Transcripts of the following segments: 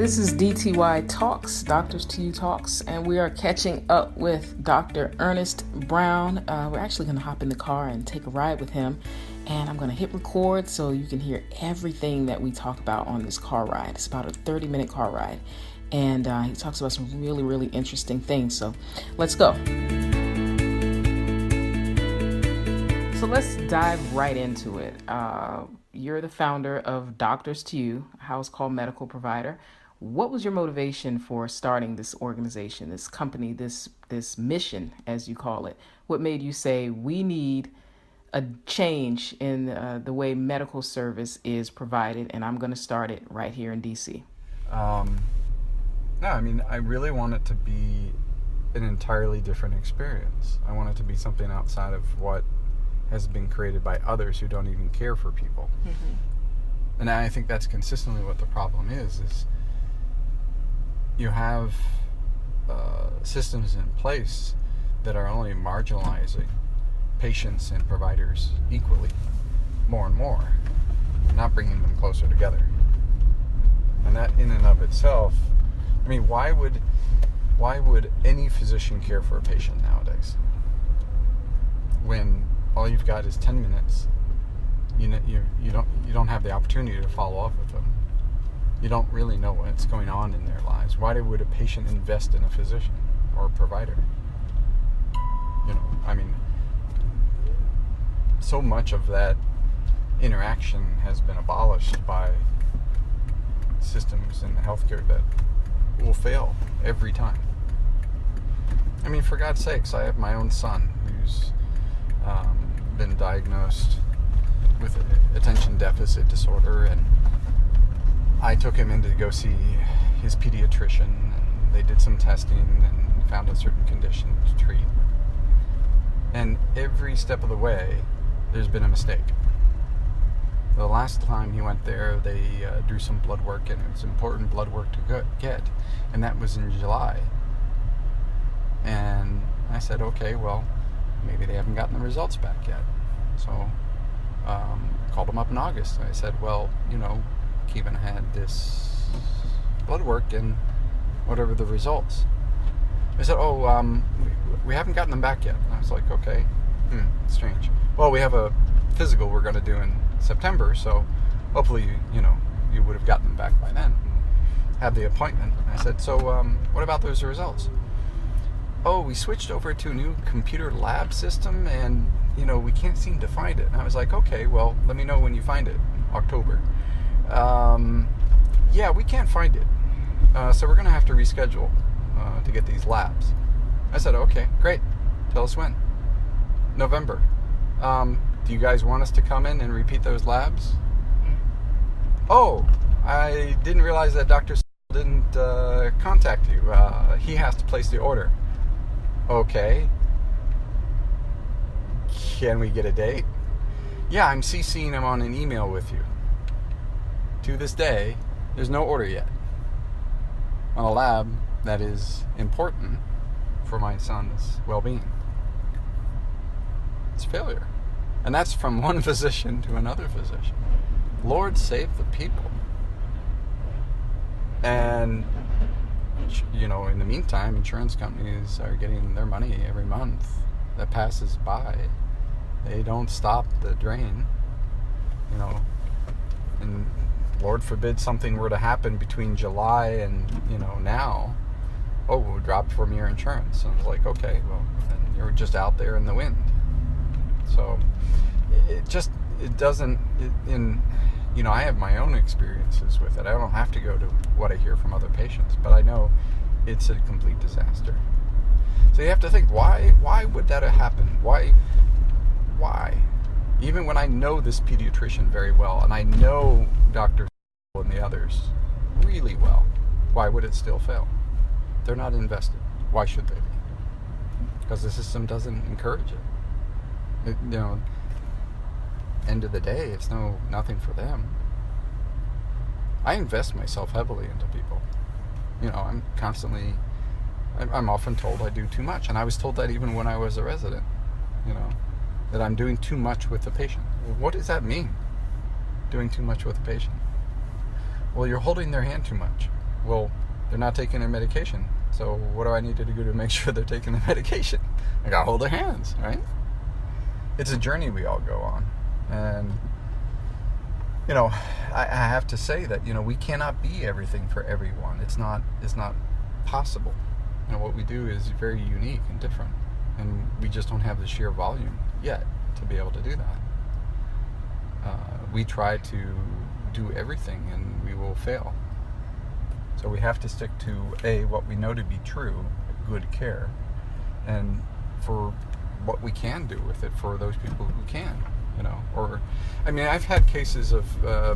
This is DTY Talks, Doctors to You Talks, and we are catching up with Dr. Ernest Brown. We're actually going to hop in the car and take a ride with him, and I'm going to hit record so you can hear everything that we talk about on this car ride. It's about a 30-minute car ride, and he talks about some really, really interesting things, so let's go. So let's dive right into it. You're the founder of Doctors to You, a house called medical provider. What was your motivation for starting this organization, this company, this mission, as you call it? What made you say we need a change in the way medical service is provided, and I'm going to start it right here in D.C.? I really want it to be an entirely different experience. I want it to be something outside of what has been created by others who don't even care for people. Mm-hmm. And I think that's consistently what the problem is you have systems in place that are only marginalizing patients and providers equally, more and more, not bringing them closer together. And that in and of itself, why would any physician care for a patient nowadays when all you've got is 10 minutes? You don't have the opportunity to follow up with them. You don't really know what's going on in their lives. Why would a patient invest in a physician or a provider? So much of that interaction has been abolished by systems in healthcare that will fail every time. For God's sakes, I have my own son who's been diagnosed with attention deficit disorder, and I took him in to go see his pediatrician, and they did some testing and found a certain condition to treat. And every step of the way, there's been a mistake. The last time he went there, they drew some blood work, and it was important blood work to get, and that was in July. And I said, okay, well, maybe they haven't gotten the results back yet. So called him up in August. I said, well, Kevin had this blood work and whatever the results. They said, we haven't gotten them back yet. And I was like, okay, strange. Well, we have a physical we're going to do in September, so hopefully, you would have gotten them back by then. Have the appointment. I said, so what about those results? We switched over to a new computer lab system, and we can't seem to find it. And I was like, okay, well, let me know when you find it. October. We can't find it. So we're going to have to reschedule to get these labs. I said, okay, great. Tell us when. November. Do you guys want us to come in and repeat those labs? Oh, I didn't realize that Dr. didn't contact you. He has to place the order. Okay. Can we get a date? Yeah, I'm CCing him on an email with you. To this day, there's no order yet on a lab that is important for my son's well-being. It's failure. And that's from one physician to another physician. Lord save the people. And, in the meantime, insurance companies are getting their money every month that passes by. They don't stop the drain, and Lord forbid something were to happen between July and, now. We'll drop from your insurance. And I was like, okay, well, then you're just out there in the wind. So I have my own experiences with it. I don't have to go to what I hear from other patients, but I know it's a complete disaster. So you have to think, why would that have happened? Why? Even when I know this pediatrician very well, and I know Dr. and the others really well, why would it still fail? They're not invested. Why should they be? Because the system doesn't encourage it. End of the day, it's nothing for them. I invest myself heavily into people. I'm often told I do too much, and I was told that even when I was a resident, that I'm doing too much with the patient. Well, what does that mean, doing too much with the patient? Well, you're holding their hand too much. Well, they're not taking their medication. So what do I need to do to make sure they're taking their medication? I gotta hold their hands, right? It's a journey we all go on. And, I have to say that, we cannot be everything for everyone. It's not possible. What we do is very unique and different. And we just don't have the sheer volume yet to be able to do that. We try to do everything and we will fail. So we have to stick to what we know to be true, good care, and for what we can do with it for those people who can, I've had cases of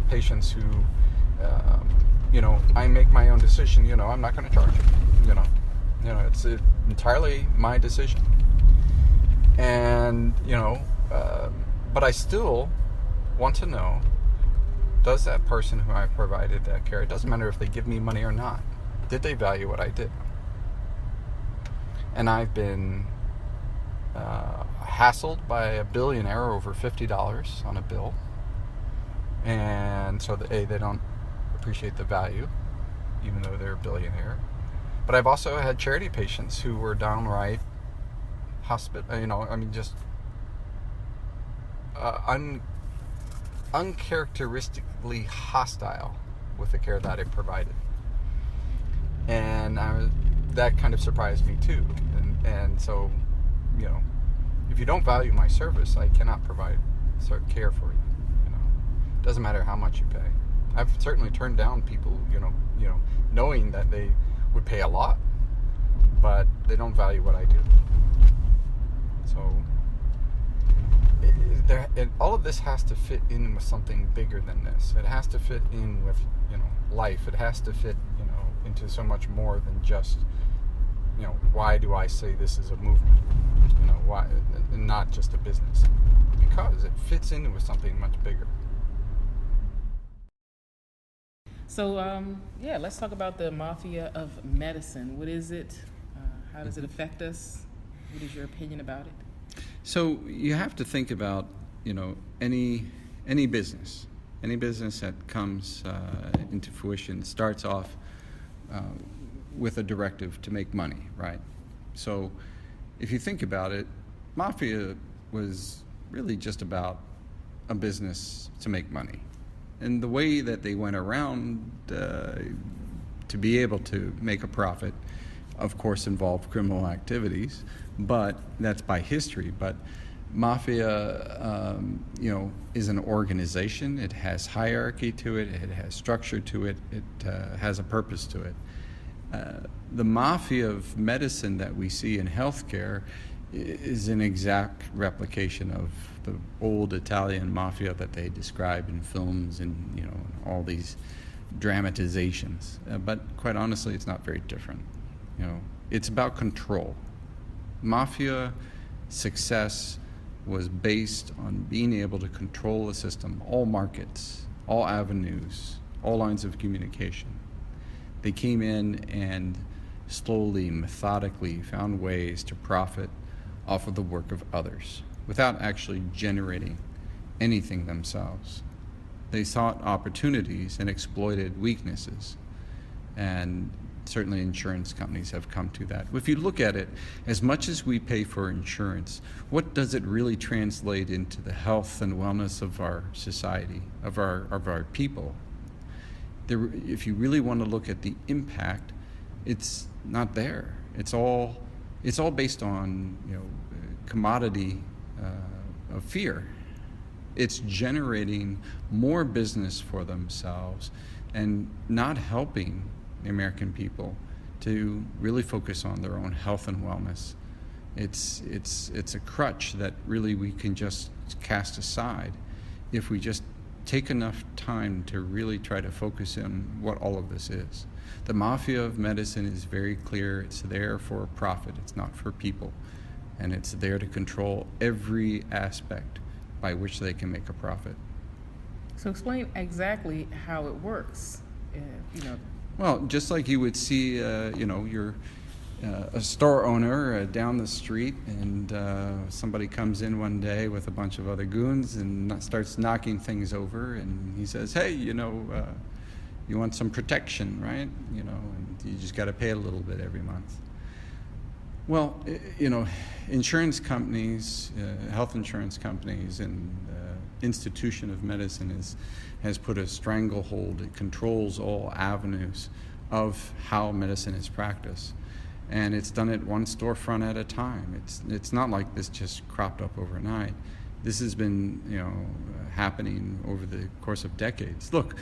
patients who, I make my own decision, I'm not going to charge you, it's entirely my decision. And, but I still want to know, does that person who I provided that care, it doesn't matter if they give me money or not, did they value what I did? And I've been hassled by a billionaire over $50 on a bill, and so they don't appreciate the value, even though they're a billionaire. But I've also had charity patients who were downright uncharacteristically hostile with the care that I provided, and that kind of surprised me too. And so, if you don't value my service, I cannot provide care for you. It doesn't matter how much you pay. I've certainly turned down people, knowing that they would pay a lot, but they don't value what I do. So all of this has to fit in with something bigger than this. It has to fit in with, life. It has to fit, into so much more than just, why do I say this is a movement? Why, and not just a business? Because it fits in with something much bigger. So, let's talk about the mafia of medicine. What is it? How does it affect us? What is your opinion about it? So you have to think about, any business that comes into fruition starts off with a directive to make money, right? So if you think about it, mafia was really just about a business to make money. And the way that they went around to be able to make a profit, of course, involved criminal activities, but that's by history. But mafia, is an organization. It has hierarchy to it. It has structure to it. It has a purpose to it. The mafia of medicine that we see in healthcare is an exact replication of the old Italian mafia that they describe in films and all these dramatizations. But quite honestly, it's not very different. It's about control. Mafia success was based on being able to control the system, all markets, all avenues, all lines of communication. They came in and slowly, methodically found ways to profit off of the work of others without actually generating anything themselves. They sought opportunities and exploited weaknesses, and certainly insurance companies have come to that. If you look at it, as much as we pay for insurance, what does it really translate into the health and wellness of our society, of our people? If you really want to look at the impact, it's not there. It's all based on commodity of fear. It's generating more business for themselves and not helping the American people to really focus on their own health and wellness. It's a crutch that really we can just cast aside if we just take enough time to really try to focus on what all of this is. The mafia of medicine is very clear. It's there for profit. It's not for people. And it's there to control every aspect by which they can make a profit. So explain exactly how it works. Well, just like you would see, you're a store owner down the street, and somebody comes in one day with a bunch of other goons and starts knocking things over, and he says, "Hey, You want some protection, right? And you just got to pay a little bit every month. Well, insurance companies, health insurance companies, and institution of medicine has put a stranglehold. It controls all avenues of how medicine is practiced, and it's done it one storefront at a time. It's not like this just cropped up overnight. This has been happening over the course of decades. Look,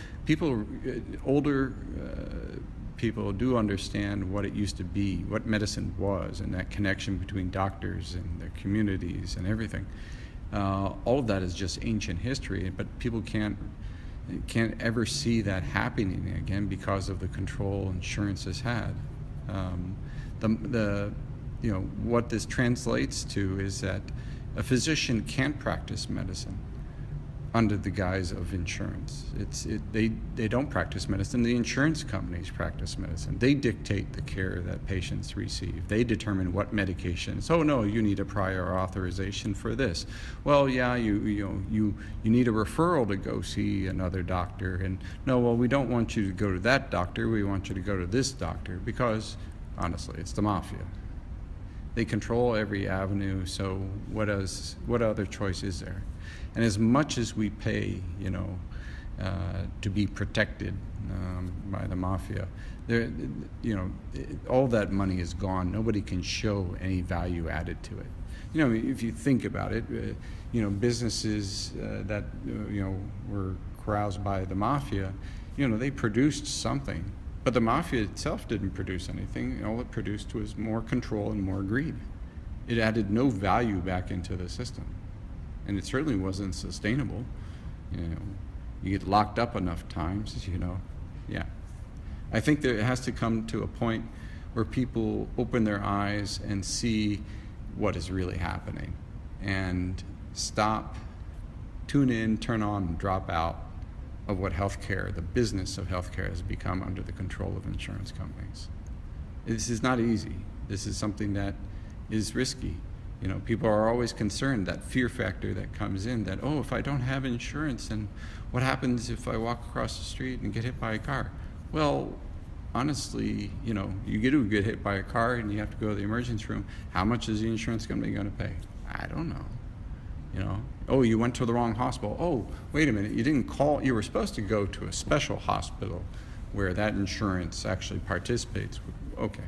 older people do understand what it used to be, what medicine was, and that connection between doctors and their communities and everything. All of that is just ancient history, but people can't ever see that happening again because of the control insurance has had. What this translates to is that a physician can't practice medicine under the guise of insurance. They don't practice medicine. The insurance companies practice medicine. They dictate the care that patients receive. They determine what medications. Oh no, you need a prior authorization for this. Well, yeah, you need a referral to go see another doctor. And no, well, we don't want you to go to that doctor. We want you to go to this doctor because, honestly, it's the mafia. They control every avenue. So what other choice is there? And as much as we pay, to be protected by the mafia, all that money is gone. Nobody can show any value added to it. If you think about it, businesses that were caroused by the mafia, they produced something, but the mafia itself didn't produce anything. All it produced was more control and more greed. It added no value back into the system. And it certainly wasn't sustainable. You get locked up enough times, yeah. I think that it has to come to a point where people open their eyes and see what is really happening and stop, tune in, turn on, and drop out of what healthcare, the business of healthcare, has become under the control of insurance companies. This is not easy. This is something that is risky. People are always concerned, that fear factor that comes in, that, if I don't have insurance, and what happens if I walk across the street and get hit by a car? Well, honestly, you get hit by a car and you have to go to the emergency room. How much is the insurance company going to pay? I don't know. Oh, you went to the wrong hospital. Oh, wait a minute, you didn't call. You were supposed to go to a special hospital where that insurance actually participates. Okay,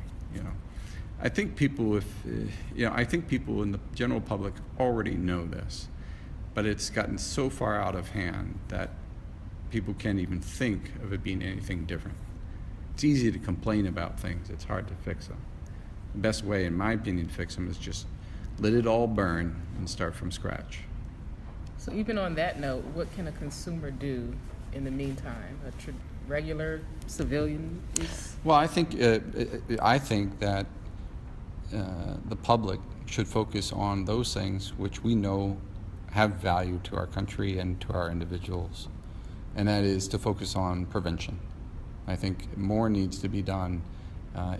I think people, I think people in the general public already know this, but it's gotten so far out of hand that people can't even think of it being anything different. It's easy to complain about things. It's hard to fix them. The best way, in my opinion, to fix them is just let it all burn and start from scratch. So even on that note, what can a consumer do in the meantime? A regular civilian is? Well, I think that the public should focus on those things which we know have value to our country and to our individuals, and that is to focus on prevention. I think more needs to be done.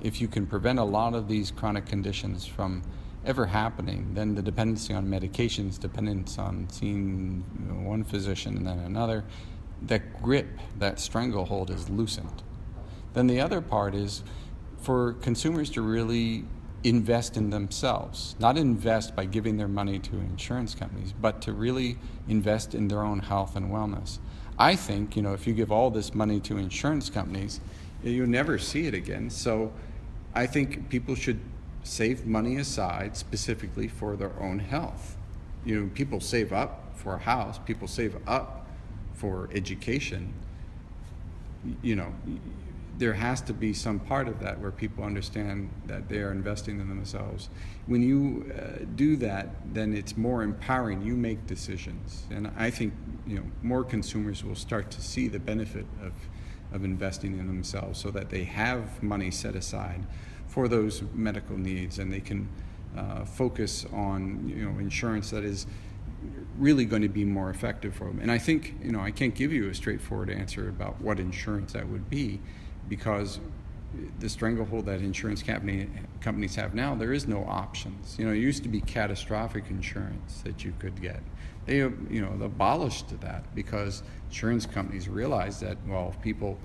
If you can prevent a lot of these chronic conditions from ever happening, then the dependency on medications, dependence on seeing one physician and then another, that grip, that stranglehold is loosened. Then the other part is for consumers to really invest in themselves, not invest by giving their money to insurance companies, but to really invest in their own health and wellness. I think, if you give all this money to insurance companies, you'll never see it again. So I think people should save money aside specifically for their own health. People save up for a house, people save up for education. There has to be some part of that where people understand that they are investing in themselves. When you do that, then it's more empowering. You make decisions. And I think more consumers will start to see the benefit of investing in themselves so that they have money set aside for those medical needs, and they can focus on insurance that is really going to be more effective for them. And I think I can't give you a straightforward answer about what insurance that would be, because the stranglehold that insurance companies have now, there is no options. It used to be catastrophic insurance that you could get. They abolished that because insurance companies realized that, well, if people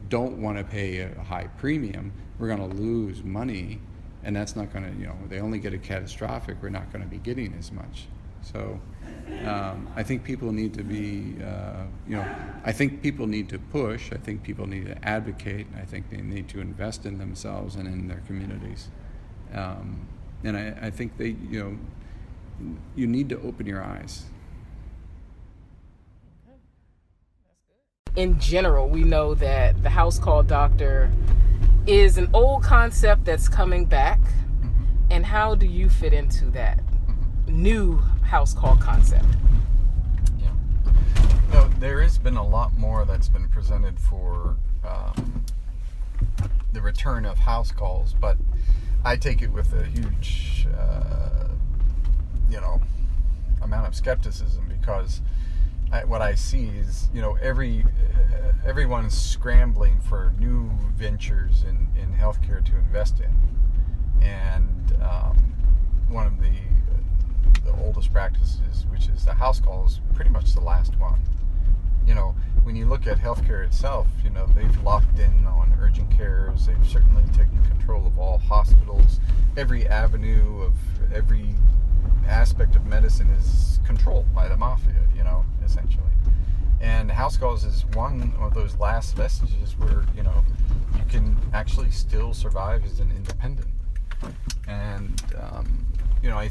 don't want to pay a high premium, we're going to lose money, and that's not going to, they only get a catastrophic, we're not going to be getting as much. So I think people need to be, I think people need to push, I think people need to advocate, I think they need to invest in themselves and in their communities. And I think you need to open your eyes. In general, we know that the house call doctor is an old concept that's coming back. And how do you fit into that new house call concept? Yeah. No, there has been a lot more that's been presented for the return of house calls, but I take it with a huge, amount of skepticism, because what I see is, everyone's scrambling for new ventures in healthcare to invest in, and one of the oldest practices, which is the house call, is pretty much the last one. When you look at healthcare itself, they've locked in on urgent cares. They've certainly taken control of all hospitals. Every avenue of every aspect of medicine is controlled by the mafia, essentially. And house calls is one of those last vestiges where, you can actually still survive as an independent. And, I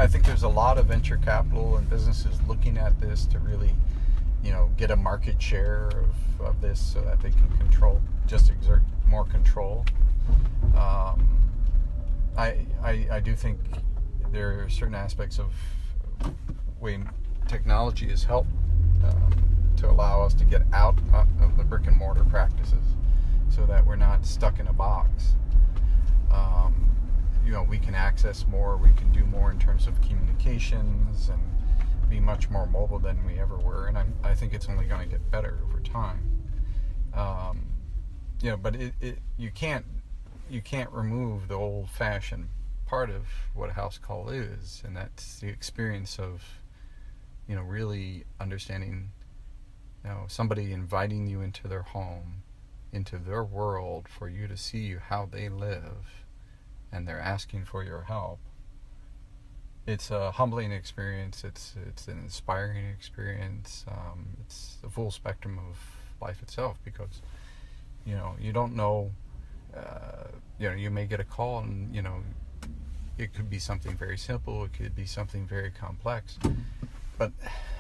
think there's a lot of venture capital and businesses looking at this to really, get a market share of this so that they can exert more control. I do think there are certain aspects of way technology has helped to allow us to get out of the brick and mortar practices so that we're not stuck in a box. We can access more, we can do more in terms of communications and be much more mobile than we ever were, and I think it's only going to get better over time. But you can't remove the old-fashioned part of what a house call is, and that's the experience of really understanding somebody inviting you into their home, into their world, for you to see how they live, and they're asking for your help. It's a humbling experience. It's an inspiring experience. It's the full spectrum of life itself, because you don't know. You may get a call, and it could be something very simple. It could be something very complex. But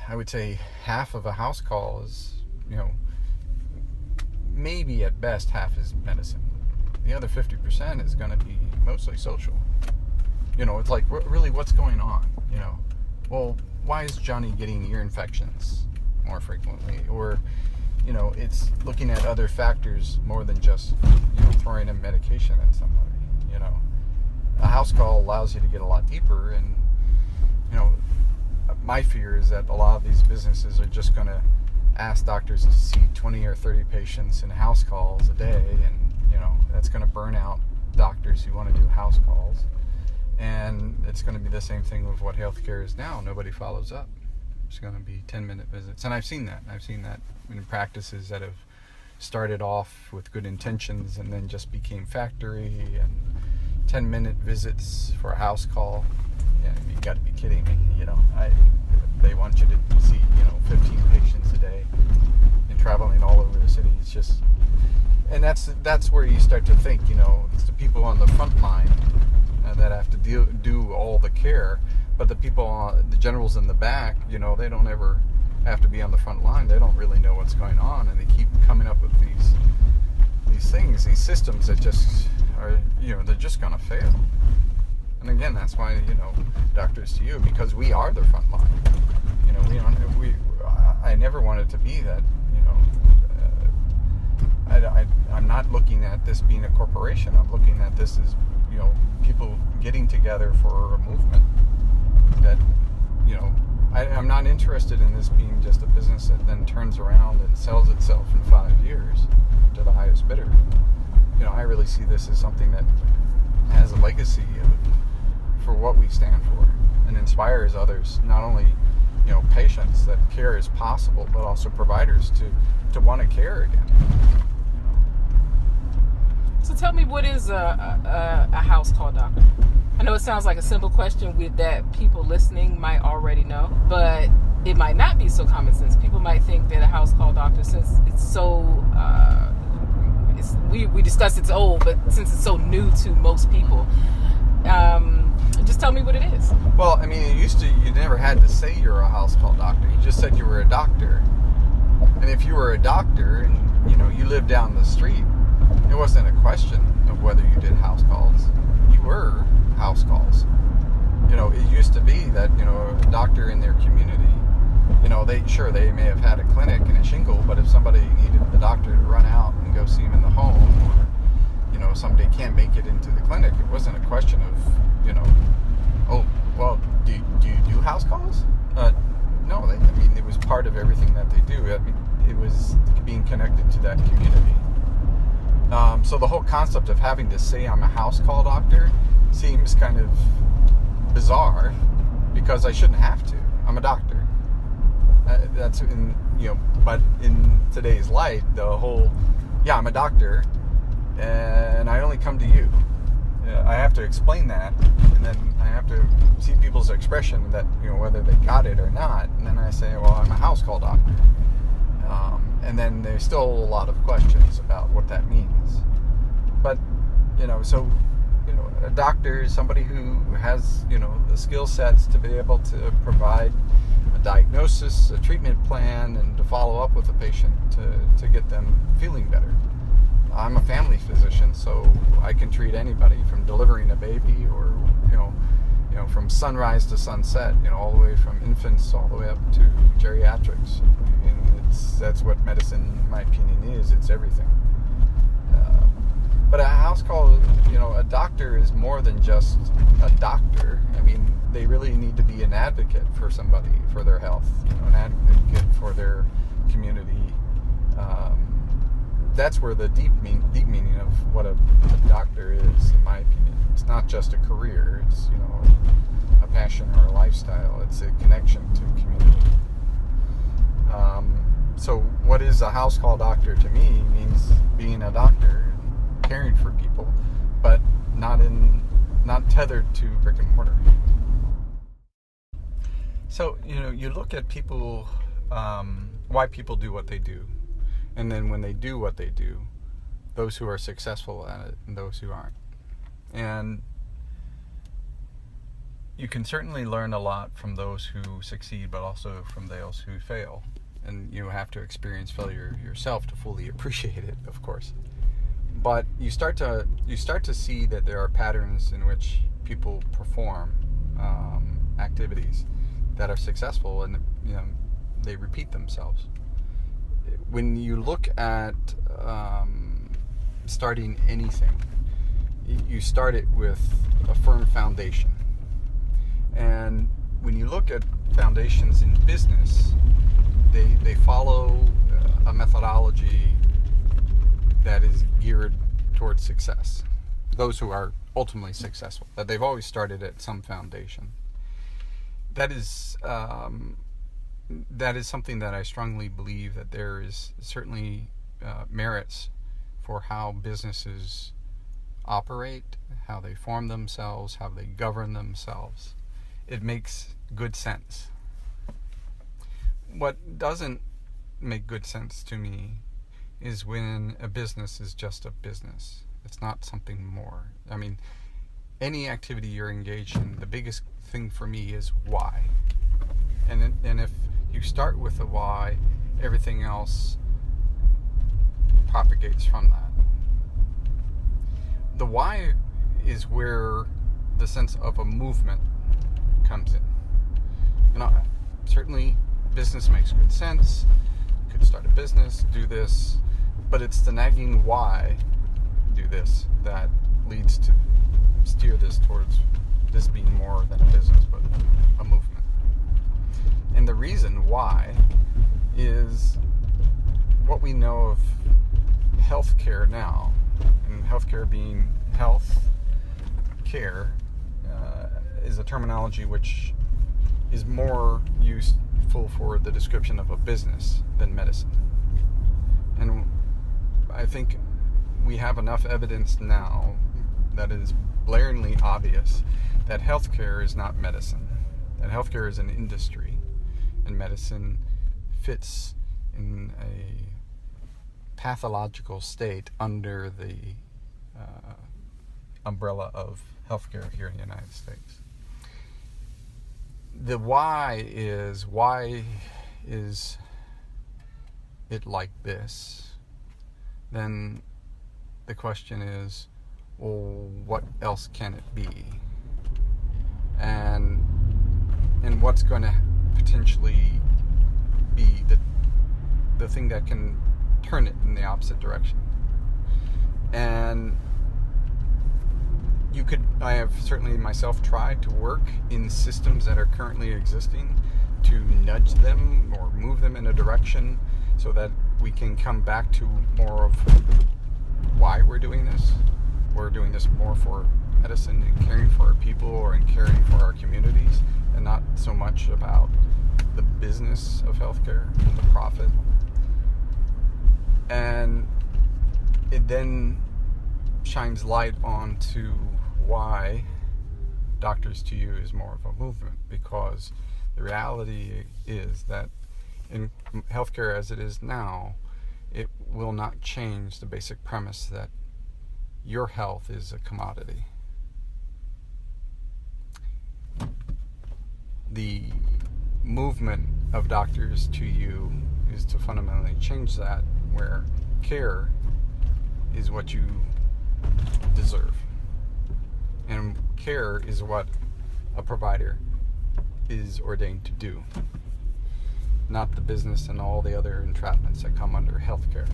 I would say half of a house call is, maybe at best half is medicine. The other 50% is going to be mostly social. It's like, really, what's going on? Well, why is Johnny getting ear infections more frequently? Or, it's looking at other factors more than just, throwing a medication at somebody. A house call allows you to get a lot deeper, and, my fear is that a lot of these businesses are just going to ask doctors to see 20 or 30 patients in house calls a day, and, that's going to burn out doctors who want to do house calls. And it's going to be the same thing with what healthcare is now. Nobody follows up. It's going to be 10-minute visits. And I've seen that in practices that have started off with good intentions and then just became factory, and 10-minute visits for a house call. Yeah, you got to be kidding me. They want you to see 15 patients a day and traveling all over the city. It's just, and that's where you start to think. It's the people on the front line that have to do all the care, but the people, the generals in the back, they don't ever have to be on the front line. They don't really know what's going on, and they keep coming up with these things, these systems that just are, they're just going to fail. And again, that's why, doctors to you, because we are the front line. I never wanted to be that. I'm not looking at this being a corporation. I'm looking at this as, people getting together for a movement that, I'm not interested in this being just a business that then turns around and sells itself in 5 years to the highest bidder. I really see this as something that has a legacy for what we stand for, and inspires others, not only patients, that care is possible, but also providers to want to care again. So tell me, what is a house call doctor? I know it sounds like a simple question that people listening might already know, but it might not be so common sense. People might think that a house call doctor, since it's so, we discussed it's old, but since it's so new to most people, just tell me what it is. Well, I mean, you never had to say you're a house call doctor. You just said you were a doctor. And if you were a doctor and, you lived down the street, it wasn't a question of whether you did house calls. You were house calls. It used to be that, a doctor in their community, they may have had a clinic and a shingle, but if somebody needed the doctor to run out and go see him in the home, or, somebody can't make it into the clinic, it wasn't a question of, oh, well, do you do house calls? No, it was part of everything that they do. It was being connected to that community. So the whole concept of having to say I'm a house call doctor seems kind of bizarre, because I shouldn't have to. I'm a doctor. But in today's light, the whole, I'm a doctor, and I only come to you. I have to explain that, and then I have to see people's expression that, whether they got it or not, and then I say, well, I'm a house call doctor. And then there's still a lot of questions about what that means. But, a doctor is somebody who has, the skill sets to be able to provide a diagnosis, a treatment plan, and to follow up with the patient to get them feeling better. I'm a family physician, so I can treat anybody from delivering a baby or, from sunrise to sunset, all the way from infants all the way up to geriatrics. And that's what medicine, in my opinion, is. It's everything. But a house call, a doctor is more than just a doctor. I mean, they really need to be an advocate for somebody, for their health, an advocate for their community. That's where the deep meaning of what a doctor is, in my opinion. It's not just a career. It's, a passion or a lifestyle. It's a connection to community. So what is a house call doctor to me means being a doctor, caring for people, but not tethered to brick and mortar. So, you look at people, why people do what they do. And then when they do what they do, those who are successful at it and those who aren't. And you can certainly learn a lot from those who succeed, but also from those who fail. And you have to experience failure yourself to fully appreciate it, of course. But you start to see that there are patterns in which people perform activities that are successful, and they repeat themselves. When you look at starting anything, you start it with a firm foundation. And when you look at foundations in business, they follow a methodology that is geared towards success. Those who are ultimately successful, that they've always started at some foundation. That is something that I strongly believe, that there is certainly merits for how businesses operate, how they form themselves, how they govern themselves. It makes good sense. What doesn't make good sense to me is when a business is just a business. It's not something more. I mean, any activity you're engaged in, the biggest thing for me is why. And if you start with the why, everything else propagates from that. The why is where the sense of a movement comes in. Certainly business makes good sense. You could start a business, do this, but it's the nagging why do this that leads to steer this towards this being more than a business, but a movement. And the reason why is what we know of healthcare now, and healthcare being health care is a terminology which is more useful for the description of a business than medicine. And I think we have enough evidence now that is blaringly obvious that healthcare is not medicine, that healthcare is an industry, and medicine fits in a pathological state under the umbrella of healthcare here in the United States. The why is it like this? Then the question is, well, what else can it be? And what's going to potentially be the thing that can turn it in the opposite direction? And I have certainly myself tried to work in systems that are currently existing to nudge them or move them in a direction so that we can come back to more of why we're doing this. We're doing this more for medicine and caring for our people and caring for our communities, and not so much about the business of healthcare and the profit. And it then shines light onto why Doctors to You is more of a movement, because the reality is that in healthcare as it is now, it will not change the basic premise that your health is a commodity. The movement of Doctors to You is to fundamentally change that, where care is what you deserve. And care is what a provider is ordained to do, not the business and all the other entrapments that come under healthcare.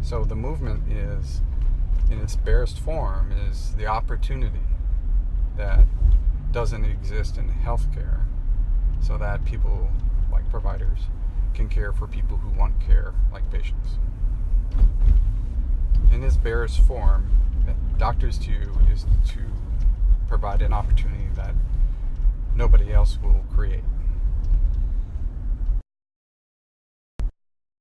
So the movement is, in its barest form, is the opportunity that doesn't exist in healthcare, so that people, like providers, can care for people who want care, like patients. In its barest form, Doctors to You is to provide an opportunity that nobody else will create.